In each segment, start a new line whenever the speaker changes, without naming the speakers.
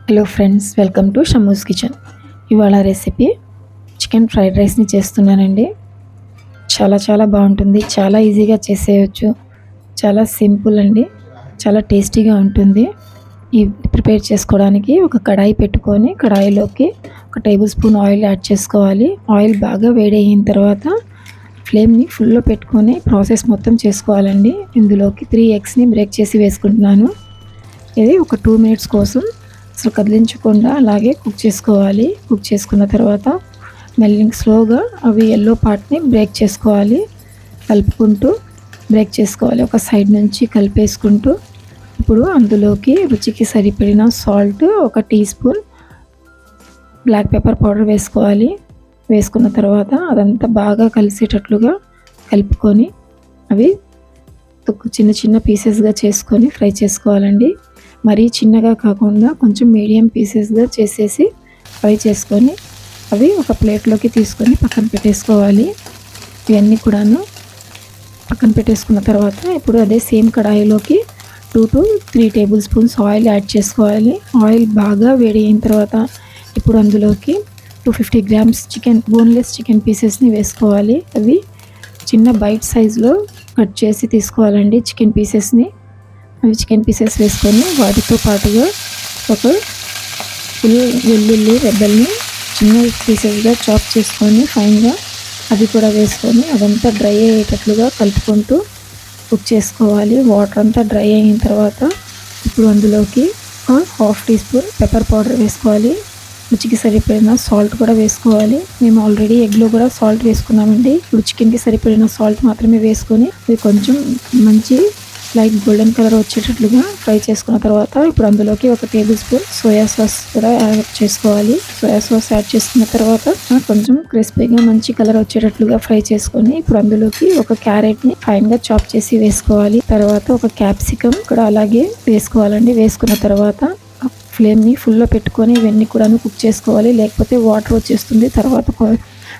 Hello friends, welcome to షమ్మూస్ కిచెన్. ఇవాళ రెసిపీ చికెన్ ఫ్రైడ్ రైస్ని చేస్తున్నానండి. చాలా బాగుంటుంది. చాలా ఈజీగా చేసేయచ్చు. చాలా సింపుల్ అండి. చాలా టేస్టీగా ఉంటుంది. ఈ ప్రిపేర్ చేసుకోవడానికి ఒక కడాయి పెట్టుకొని కడాయిలోకి 1 టేబుల్ స్పూన్ ఆయిల్ యాడ్ చేసుకోవాలి. ఆయిల్ బాగా వేడి అయిన తర్వాత ఫ్లేమ్ని ఫుల్లో పెట్టుకొని ప్రాసెస్ మొత్తం చేసుకోవాలండి. ఇందులోకి 3 ఎగ్స్ని బ్రేక్ చేసి వేసుకుంటున్నాను. ఇది ఒక 2 మినిట్స్ కోసం అసలు కదిలించకుండా అలాగే కుక్ చేసుకోవాలి. కుక్ చేసుకున్న తర్వాత మెల్లింగ్ స్లోగా అవి ఎల్లో పార్ట్ని బ్రేక్ చేసుకోవాలి. కలుపుకుంటూ బ్రేక్ చేసుకోవాలి. ఒక సైడ్ నుంచి కలిపేసుకుంటూ ఇప్పుడు అందులోకి రుచికి సరిపడిన salt, 1 teaspoon black pepper powder వేసుకోవాలి. వేసుకున్న తర్వాత అదంతా బాగా కలిసేటట్లుగా కలుపుకొని అవి చిన్న పీసెస్గా చేసుకొని ఫ్రై చేసుకోవాలండి. మరీ చిన్నగా కాకుండా కొంచెం మీడియం పీసెస్గా చేసేసి ఫ్రై చేసుకొని అవి ఒక ప్లేట్లోకి తీసుకొని పక్కన పెట్టేసుకోవాలి. ఇవన్నీ కూడాను పక్కన పెట్టేసుకున్న తర్వాత ఇప్పుడు అదే సేమ్ కడాయిలోకి 2 to 3 tablespoons oil add చేసుకోవాలి. ఆయిల్ బాగా వేడి అయిన తర్వాత ఇప్పుడు అందులోకి 250 గ్రామ్స్ బోన్లెస్ చికెన్ పీసెస్ని వేసుకోవాలి. అవి చిన్న బైట్ సైజులో కట్ చేసి తీసుకోవాలండి. చికెన్ పీసెస్ వేసుకొని వాటితో పాటుగా ఒక ఫుల్ వెల్లుల్లి రెబ్బల్ని చిన్న పీసెస్గా చాప్ చేసుకొని ఫైన్గా అది కూడా వేసుకొని అదంతా డ్రై అయ్యేటట్లుగా కలుపుకుంటూ కుక్ చేసుకోవాలి. వాటర్ అంతా డ్రై అయిన తర్వాత ఇప్పుడు అందులోకి 1/2 టీ స్పూన్ పెప్పర్ పౌడర్ వేసుకోవాలి. రుచికి సరిపడిన సాల్ట్ కూడా వేసుకోవాలి. మేము ఆల్రెడీ ఎగ్లో కూడా సాల్ట్ వేసుకున్నామండి. ఇప్పుడు చికెన్కి సరిపడిన సాల్ట్ మాత్రమే వేసుకొని అది కొంచెం మంచి లైట్ గోల్డెన్ కలర్ వచ్చేటట్లుగా ఫ్రై చేసుకున్న తర్వాత ఇప్పుడు అందులోకి 1 టేబుల్ స్పూన్ సోయా సాస్ కూడా యాడ్ చేసుకోవాలి. సోయా సాస్ యాడ్ చేసుకున్న తర్వాత కొంచెం క్రిస్పీగా మంచి కలర్ వచ్చేటట్లుగా ఫ్రై చేసుకొని ఇప్పుడు అందులోకి ఒక క్యారెట్ని ఫైన్గా చాప్ చేసి వేసుకోవాలి. తర్వాత ఒక క్యాప్సికమ్ కూడా అలాగే వేసుకోవాలండి. వేసుకున్న తర్వాత ఫ్లేమ్ని ఫుల్లో పెట్టుకొని ఇవన్నీ కూడా కుక్ చేసుకోవాలి, లేకపోతే వాటర్ వచ్చేస్తుంది. తర్వాత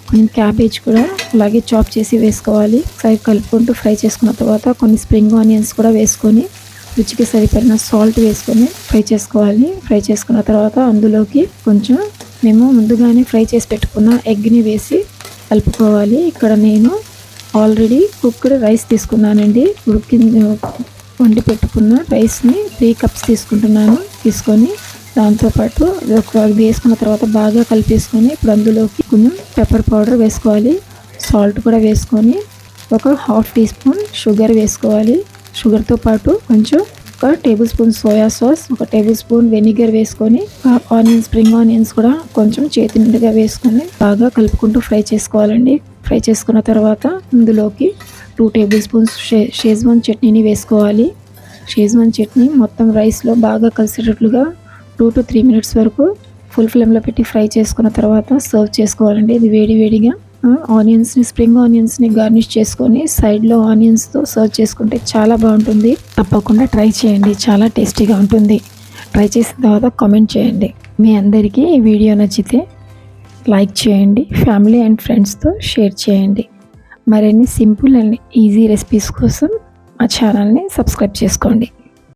కొంచెం క్యాబేజ్ కూడా అలాగే చాప్ చేసి వేసుకోవాలి. ఒకసారి కలుపుకుంటూ ఫ్రై చేసుకున్న తర్వాత కొన్ని స్ప్రింగ్ ఆనియన్స్ కూడా వేసుకొని రుచికి సరిపడిన సాల్ట్ వేసుకొని ఫ్రై చేసుకోవాలి. ఫ్రై చేసుకున్న తర్వాత అందులోకి కొంచెం మేము ముందుగానే ఫ్రై చేసి పెట్టుకున్న ఎగ్ని వేసి కలుపుకోవాలి. ఇక్కడ నేను ఆల్రెడీ కుక్డ్ రైస్ తీసుకున్నానండి. వండి పెట్టుకున్న రైస్ని 3 కప్స్ తీసుకొని దాంతోపాటు వేసుకున్న తర్వాత బాగా కలిపేసుకొని ఇప్పుడు అందులోకి కొంచెం పెప్పర్ పౌడర్ వేసుకోవాలి. సాల్ట్ కూడా వేసుకొని ఒక 1/2 టీ స్పూన్ షుగర్ వేసుకోవాలి. షుగర్తో పాటు కొంచెం 1 table spoon soya sauce, 1 table spoon vinegar వేసుకొని స్ప్రింగ్ ఆనియన్స్ కూడా కొంచెం చేతి నిండుగా వేసుకొని బాగా కలుపుకుంటూ ఫ్రై చేసుకోవాలండి. ఫ్రై చేసుకున్న తర్వాత ఇందులోకి 2 టేబుల్ స్పూన్స్ షేజ్వాన్ చట్నీని వేసుకోవాలి. షేజ్వాన్ చట్నీ మొత్తం రైస్లో బాగా కలిసేటట్లుగా 2 to 3 మినిట్స్ వరకు ఫుల్ ఫ్లేమ్లో పెట్టి ఫ్రై చేసుకున్న తర్వాత సర్వ్ చేసుకోవాలండి. ఇది వేడిగా స్ప్రింగ్ ఆనియన్స్ని గార్నిష్ చేసుకొని సైడ్లో ఆనియన్స్తో సర్వ్ చేసుకుంటే చాలా బాగుంటుంది. తప్పకుండా ట్రై చేయండి. చాలా టేస్టీగా ఉంటుంది. ట్రై చేసిన తర్వాత కామెంట్ చేయండి. మీ అందరికీ ఈ వీడియో నచ్చితే లైక్ చేయండి. ఫ్యామిలీ అండ్ ఫ్రెండ్స్తో షేర్ చేయండి. మరిన్ని సింపుల్ అండ్ ఈజీ రెసిపీస్ కోసం మా ఛానల్ని సబ్స్క్రైబ్ చేసుకోండి.